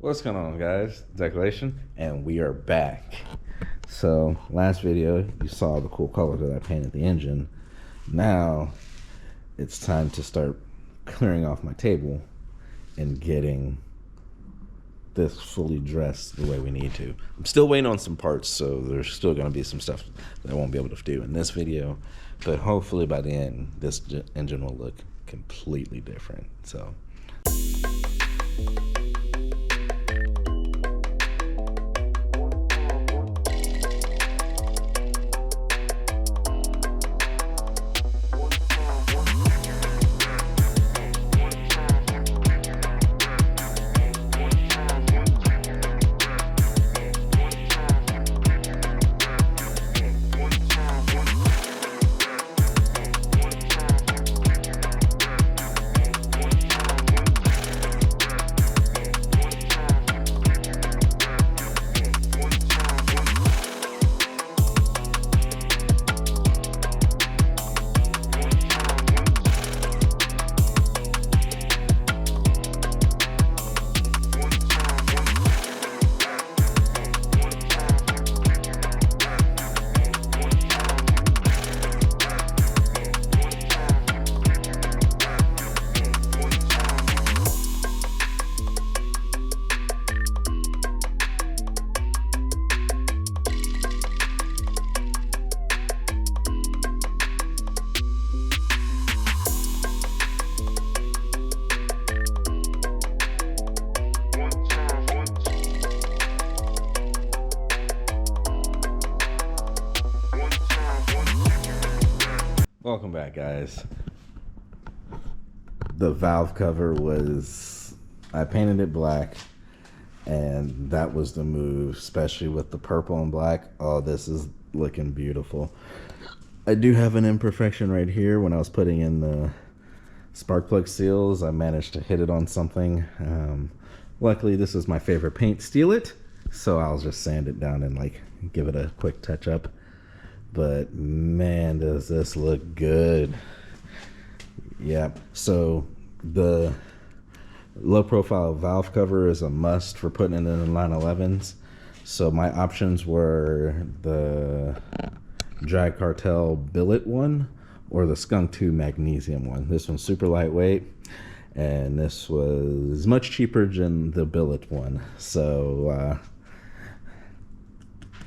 What's going on, guys? Decelation, and we are back. So, last video, you saw the cool color that I painted the engine. Now, it's time to start clearing off my table and getting this fully dressed the way we need to. I'm still waiting on some parts, so there's still going to be some stuff that I won't be able to do in this video. But hopefully by the end, this engine will look completely different. So. Welcome back, guys. The valve cover was, I painted it black, and that was the move, especially with the purple and black. Oh, this is looking beautiful. I do have an imperfection right here. When I was putting in the spark plug seals, I managed to hit it on something. Luckily, this is my favorite paint, Steel It, so I'll just sand it down and like give it a quick touch up. But man, does this look good. Yeah, so the low profile valve cover is a must for putting it in line 11s. So my options were the Drag Cartel billet one or the Skunk 2 magnesium one. This one's super lightweight, and this was much cheaper than the billet one. So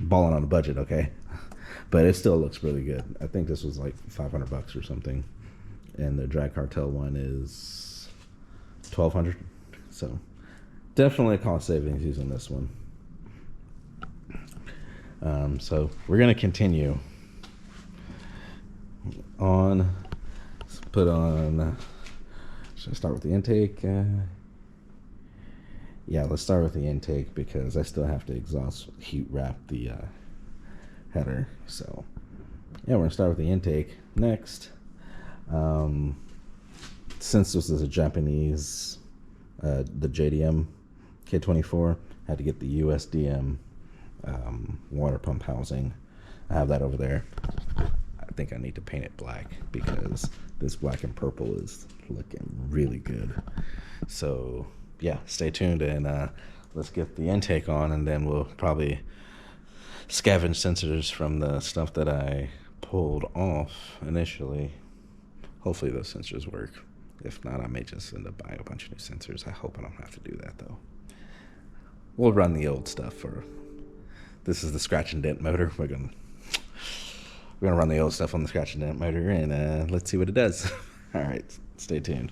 balling on a budget, okay? But it still looks really good. I think this was like $500 or something, and the Drag Cartel one is $1,200. So definitely a cost savings using this one. So we're gonna continue on. Let's put on. Should I start with the intake? Yeah, let's start with the intake because I still have to exhaust heat wrap the header. So yeah, we're gonna start with the intake next. Since this is a Japanese, the JDM K24, I had to get the USDM water pump housing. I have that over there. I think I need to paint it black because this black and purple is looking really good. So yeah, stay tuned and let's get the intake on, and then we'll probably scavenge sensors from the stuff that I pulled off initially. Hopefully those sensors work. If not, I may just end up buying a bunch of new sensors. I hope I don't have to do that though. We'll run the old stuff for, this is the scratch and dent motor. We're gonna run the old stuff on the scratch and dent motor, and let's see what it does. All right, stay tuned.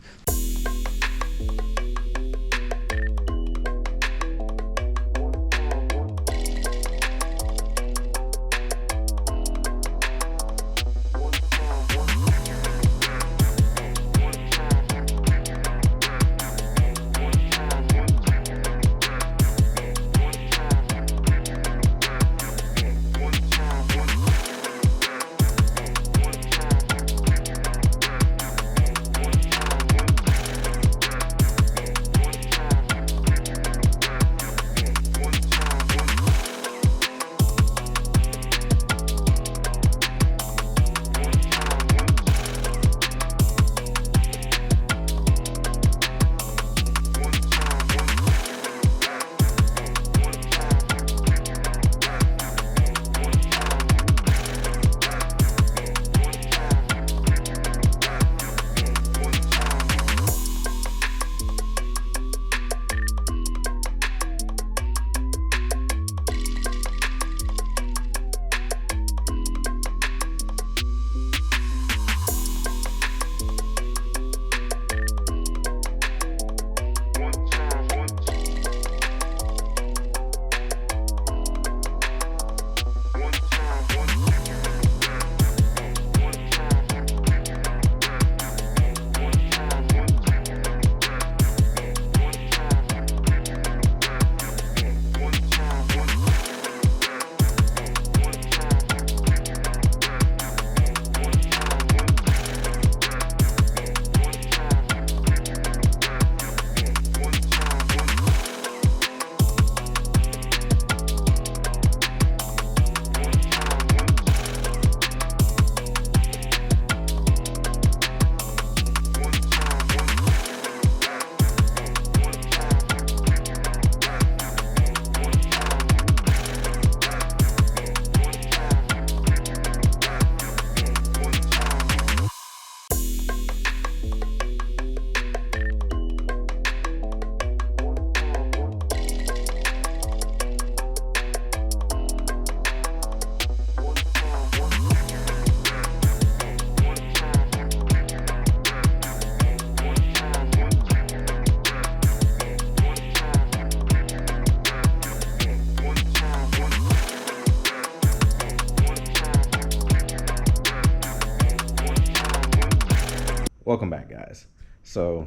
Welcome back, guys. So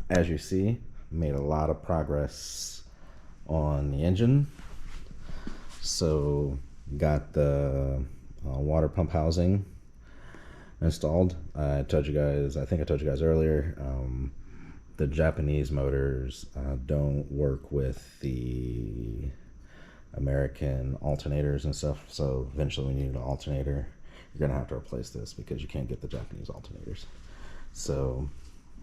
as you see, made a lot of progress on the engine. So got the water pump housing installed. I told you guys, I think I told you guys earlier, the Japanese motors don't work with the American alternators and stuff, so eventually we need an alternator. You're gonna have to replace this because you can't get the Japanese alternators. So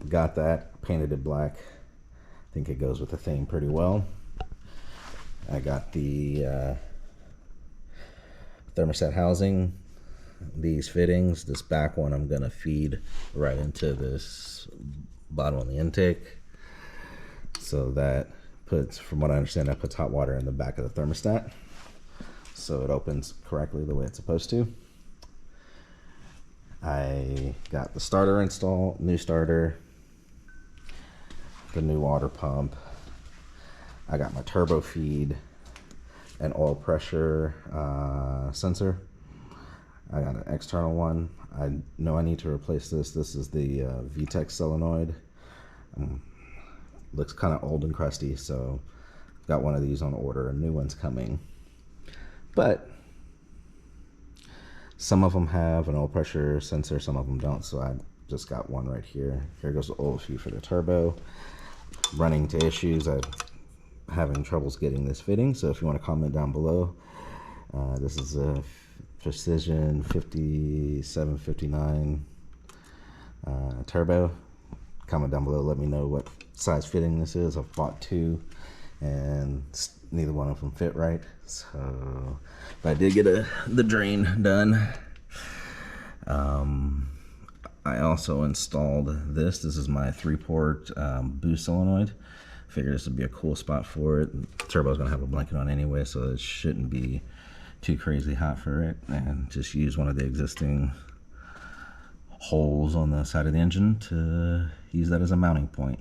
got that, painted it black. I think it goes with the theme pretty well. I got the thermostat housing, these fittings. This back one I'm gonna feed right into this bottom of the intake, so that puts, from what I understand, that puts hot water in the back of the thermostat, so it opens correctly the way it's supposed to. I got the starter installed, new starter, the new water pump. I got my turbo feed and oil pressure sensor. I got an external one. I know I need to replace this. This is the VTEC solenoid. Looks kind of old and crusty, so got one of these on order. A new one's coming. But some of them have an oil pressure sensor, some of them don't, so I just got one right here. Here goes the oil feed for the turbo. Running into issues. I'm having troubles getting this fitting, so if you want to comment down below. This is a Precision 5759 turbo. Comment down below, let me know what size fitting this is. I've bought two and neither one of them fit right, so but I did get the drain done. I also installed this is my 3-port boost solenoid. Figured this would be a cool spot for it. The turbo's gonna have a blanket on anyway, so it shouldn't be too crazy hot for it, and just use one of the existing holes on the side of the engine to use that as a mounting point.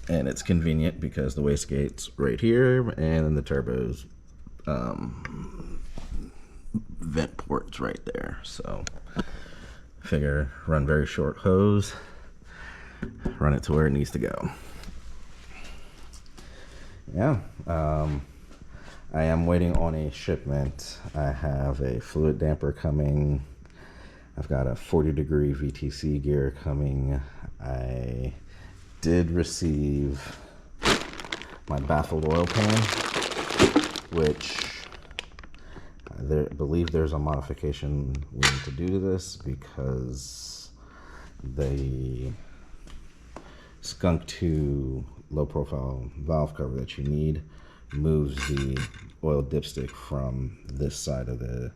And it's convenient because the wastegate's right here and the turbo's vent port's right there. So figure run very short hose, run it to where it needs to go. Yeah, I am waiting on a shipment. I have a fluid damper coming. I've got a 40-degree VTC gear coming. I did receive my baffled oil pan, which I believe there's a modification we need to do to this because the skunk 2 low profile valve cover that you need moves the oil dipstick from this side of the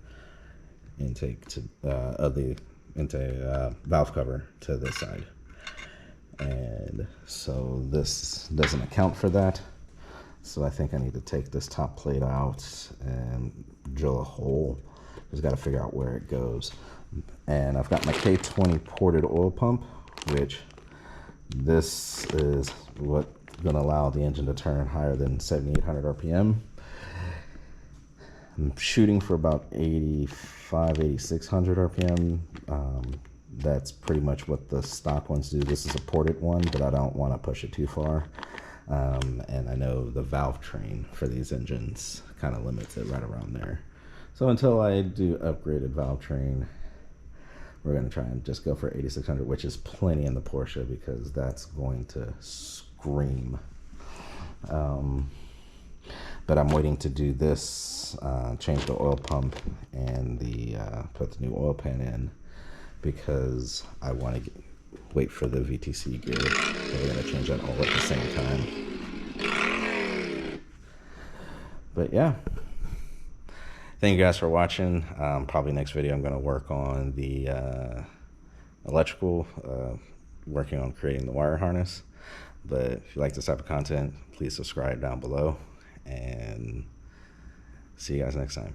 intake to valve cover to this side, and so this doesn't account for that. So I think I need to take this top plate out and drill a hole. Just got to figure out where it goes. And I've got my K20 ported oil pump, which this is what's going to allow the engine to turn higher than 7,800 RPM. I'm shooting for about 8,600 RPM. That's pretty much what the stock ones do. This is a ported one, but I don't want to push it too far. And I know the valve train for these engines kind of limits it right around there. So until I do upgraded valve train, we're going to try and just go for 8,600, which is plenty in the Porsche because that's going to scream. But I'm waiting to do this, change the oil pump and put the new oil pan in because I want to wait for the VTC gear. So we're going to change that all at the same time. But yeah, thank you guys for watching. Probably next video I'm going to work on the electrical, working on creating the wire harness. But if you like this type of content, please subscribe down below, and see you guys next time.